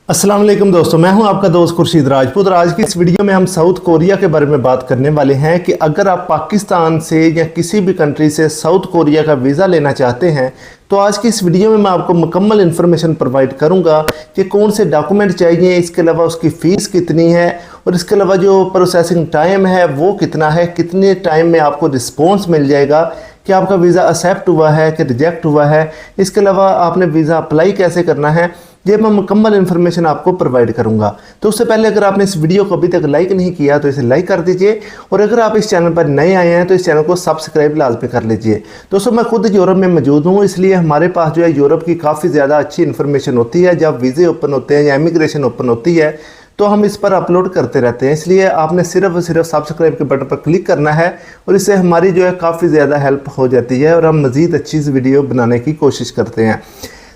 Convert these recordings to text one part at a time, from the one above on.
अस्सलाम वालेकुम दोस्तों, मैं हूं आपका दोस्त खुर्शीद राजपूत और आज की इस वीडियो में हम साउथ कोरिया के बारे में बात करने वाले हैं कि अगर आप पाकिस्तान से या किसी भी कंट्री से साउथ कोरिया का वीज़ा लेना चाहते हैं तो आज की इस वीडियो में मैं आपको मुकम्मल इन्फॉर्मेशन प्रोवाइड करूंगा कि कौन से डॉक्यूमेंट चाहिए, इसके अलावा उसकी फ़ीस कितनी है और इसके अलावा जो प्रोसेसिंग टाइम है वो कितना है, कितने टाइम में आपको रिस्पॉन्स मिल जाएगा कि आपका वीज़ा एक्सेप्ट हुआ है कि रिजेक्ट हुआ है। इसके अलावा आपने वीज़ा अप्लाई कैसे करना है, ये मैं मुकम्मल इन्फॉर्मेशन आपको प्रोवाइड करूंगा। तो उससे पहले अगर आपने इस वीडियो को अभी तक लाइक नहीं किया तो इसे लाइक कर दीजिए और अगर आप इस चैनल पर नए आए हैं तो इस चैनल को सब्सक्राइब लाजमी कर लीजिए। दोस्तों, मैं खुद यूरोप में मौजूद हूँ, इसलिए हमारे पास जो है यूरोप की काफ़ी ज़्यादा अच्छी इन्फॉर्मेशन होती है। जब वीज़े ओपन होते हैं या इमिग्रेशन ओपन होती है तो हम इस पर अपलोड करते रहते हैं, इसलिए आपने सिर्फ और सिर्फ सब्सक्राइब के बटन पर क्लिक करना है और इससे हमारी जो है काफ़ी ज़्यादा हेल्प हो जाती है और हम मज़ीद अच्छी सी वीडियो बनाने की कोशिश करते हैं।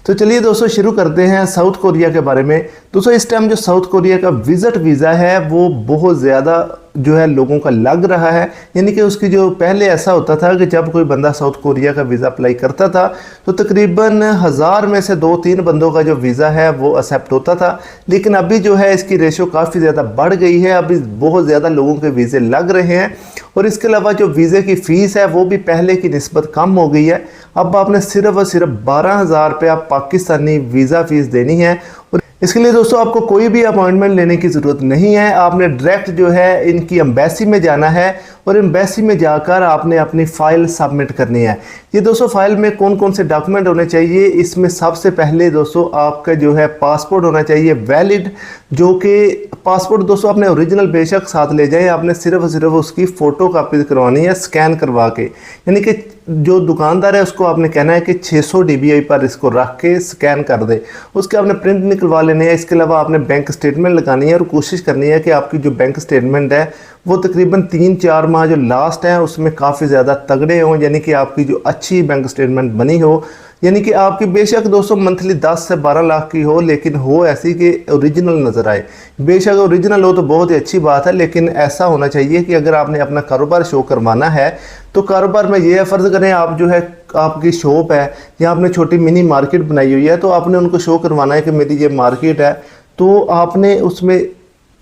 तो चलिए दोस्तों शुरू करते हैं साउथ कोरिया के बारे में। दोस्तों, इस टाइम जो साउथ कोरिया का विजिट वीज़ा है वो बहुत ज़्यादा जो है लोगों का लग रहा है, यानी कि उसकी जो पहले ऐसा होता था कि जब कोई बंदा साउथ कोरिया का वीज़ा अप्लाई करता था तो तकरीबन 1000 में से 2-3 बंदों का जो वीज़ा है वो एक्सेप्ट होता था, लेकिन अभी जो है इसकी रेशो काफ़ी ज़्यादा बढ़ गई है। अभी बहुत ज़्यादा लोगों के वीज़े लग रहे हैं और इसके अलावा जो वीज़े की फ़ीस है वो भी पहले की निस्बत कम हो गई है। अब आपने सिर्फ और सिर्फ 12,000 रुपये पाकिस्तानी वीज़ा फ़ीस देनी है और इसके लिए दोस्तों आपको कोई भी अपॉइंटमेंट लेने की ज़रूरत नहीं है। आपने डायरेक्ट जो है इनकी एम्बेसी में जाना है और एम्बेसी में जाकर आपने अपनी फ़ाइल सबमिट करनी है। ये दोस्तों फ़ाइल में कौन कौन से डॉक्यूमेंट होने चाहिए, इसमें सबसे पहले दोस्तों आपका जो है पासपोर्ट होना चाहिए वैलिड, जो कि पासपोर्ट दोस्तों आपने ओरिजिनल बेशक साथ ले जाएं, आपने सिर्फ और सिर्फ उसकी फ़ोटो कापी करवानी है स्कैन करवा के, यानी कि जो दुकानदार है उसको आपने कहना है कि 600 dpi पर इसको रख के स्कैन कर दे, उसके आपने प्रिंट निकलवा लेने हैं। इसके अलावा आपने बैंक स्टेटमेंट लगानी है और कोशिश करनी है कि आपकी जो बैंक स्टेटमेंट है वो तकरीबन 3-4 माह जो लास्ट है उसमें काफ़ी ज़्यादा तगड़े हों, यानी कि आपकी जो अच्छी बैंक स्टेटमेंट बनी हो, यानी कि आपकी बेशक दोस्तों मंथली 10 से 12 लाख की हो, लेकिन हो ऐसी कि ओरिजिनल नज़र आए। बेशक ओरिजिनल हो तो बहुत ही अच्छी बात है, लेकिन ऐसा होना चाहिए कि अगर आपने अपना कारोबार शो करवाना है तो कारोबार में ये फ़र्ज़ करें आप जो है आपकी शॉप है या आपने छोटी मिनी मार्केट बनाई हुई है तो आपने उनको शो करवाना है कि मेरी ये मार्केट है, तो आपने उसमें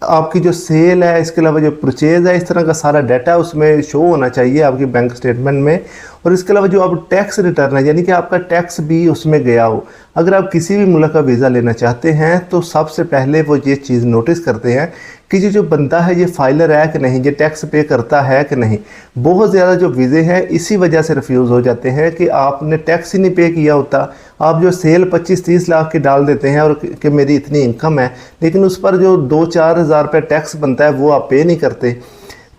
आपकी जो सेल है, इसके अलावा जो परचेज़ है, इस तरह का सारा डाटा उसमें शो होना चाहिए आपकी बैंक स्टेटमेंट में। और इसके अलावा जो आप टैक्स रिटर्न है, यानी कि आपका टैक्स भी उसमें गया हो। अगर आप किसी भी मुल्क का वीज़ा लेना चाहते हैं तो सबसे पहले वो ये चीज़ नोटिस करते हैं कि ये जो बंदा है ये फाइलर है कि नहीं, ये टैक्स पे करता है कि नहीं। बहुत ज़्यादा जो वीज़े हैं इसी वजह से रिफ्यूज़ हो जाते हैं कि आपने टैक्स ही नहीं पे किया होता। आप जो सेल 25-30 लाख की डाल देते हैं और कि मेरी इतनी इनकम है, लेकिन उस पर जो 2-4 हज़ार रुपये टैक्स बनता है वो आप पे नहीं करते,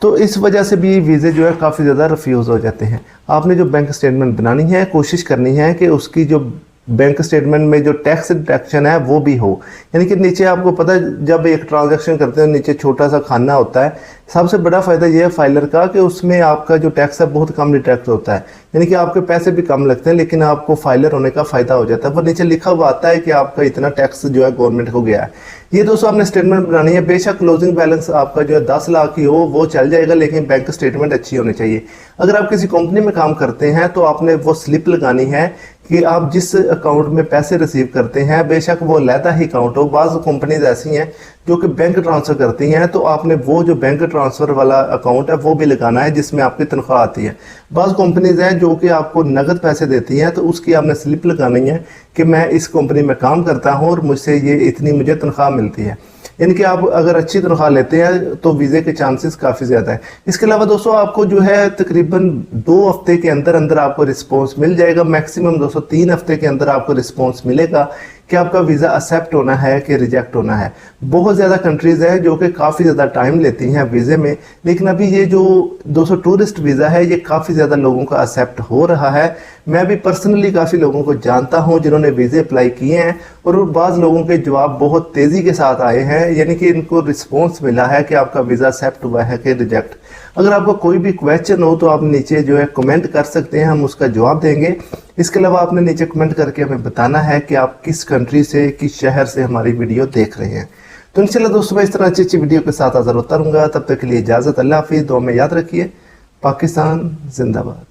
तो इस वजह से भी वीज़े जो है काफ़ी ज़्यादा रिफ्यूज़ हो जाते हैं। आपने जो बैंक स्टेटमेंट बनानी है कोशिश करनी है कि उसकी जो बैंक स्टेटमेंट में जो टैक्स डिडक्शन है वो भी हो, यानी कि नीचे आपको पता है जब एक ट्रांजैक्शन करते हैं नीचे छोटा सा खाना होता है। सबसे बड़ा फ़ायदा ये है फाइलर का कि उसमें आपका जो टैक्स है बहुत कम डिडक्ट होता है, यानी कि आपके पैसे भी कम लगते हैं लेकिन आपको फाइलर होने का फ़ायदा हो जाता है। पर नीचे लिखा हुआ आता है कि आपका इतना टैक्स जो है गवर्नमेंट को गया है। ये दोस्तों आपने स्टेटमेंट बनानी है। बेशक क्लोजिंग बैलेंस आपका जो है 10 लाख की हो वो चल जाएगा, लेकिन बैंक स्टेटमेंट अच्छी होनी चाहिए। अगर आप किसी कंपनी में काम करते हैं तो आपने वो स्लिप लगानी है कि आप जिस अकाउंट में पैसे रिसीव करते हैं, बेशक वो अलहदा ही अकाउंट हो। बाज़ कंपनीज ऐसी हैं जो कि बैंक ट्रांसफ़र करती हैं, तो आपने वो जो बैंक ट्रांसफ़र वाला अकाउंट है वो भी लगाना है जिसमें आपकी तनख्वाह आती है। बाज़ कंपनीज हैं जो कि आपको नगद पैसे देती हैं, तो उसकी आपने स्लिप लगानी है कि मैं इस कंपनी में काम करता हूँ और मुझसे ये इतनी मुझे तनख्वाह मिलती है। इनके आप अगर अच्छी तनख्वाह लेते हैं तो वीज़े के चांसेस काफ़ी ज़्यादा है। इसके अलावा दोस्तों आपको जो है तकरीबन 2 हफ्ते के अंदर अंदर आपको रिस्पॉन्स मिल जाएगा। मैक्सिमम दोस्तों 3 हफ्ते के अंदर आपको रिस्पॉन्स मिलेगा कि आपका वीज़ा एक्सेप्ट होना है कि रिजेक्ट होना है। बहुत ज़्यादा कंट्रीज़ हैं जो कि काफ़ी ज़्यादा टाइम लेती हैं वीज़े में, लेकिन अभी ये जो दोस्तों टूरिस्ट वीज़ा है ये काफ़ी ज़्यादा लोगों का एक्सेप्ट हो रहा है। मैं भी पर्सनली काफ़ी लोगों को जानता हूँ जिन्होंने वीज़े अप्लाई किए हैं और बाज़ लोगों के जवाब बहुत तेज़ी के साथ आए हैं, यानी कि इनको रिस्पॉन्स मिला है कि आपका वीज़ा एक्सेप्ट हुआ है कि रिजेक्ट। अगर आपको कोई भी क्वेश्चन हो तो आप नीचे जो है कमेंट कर सकते हैं, हम उसका जवाब देंगे। इसके अलावा आपने नीचे कमेंट करके हमें बताना है कि आप किस कंट्री से, किस शहर से हमारी वीडियो देख रहे हैं। तो इंशाल्लाह दोस्तों मैं इस तरह अच्छी वीडियो के साथ हाज़िर होता रहूँगा। तब तक के लिए इजाज़त, अल्लाह हाफिज़। दुआ में याद रखिए, पाकिस्तान जिंदाबाद।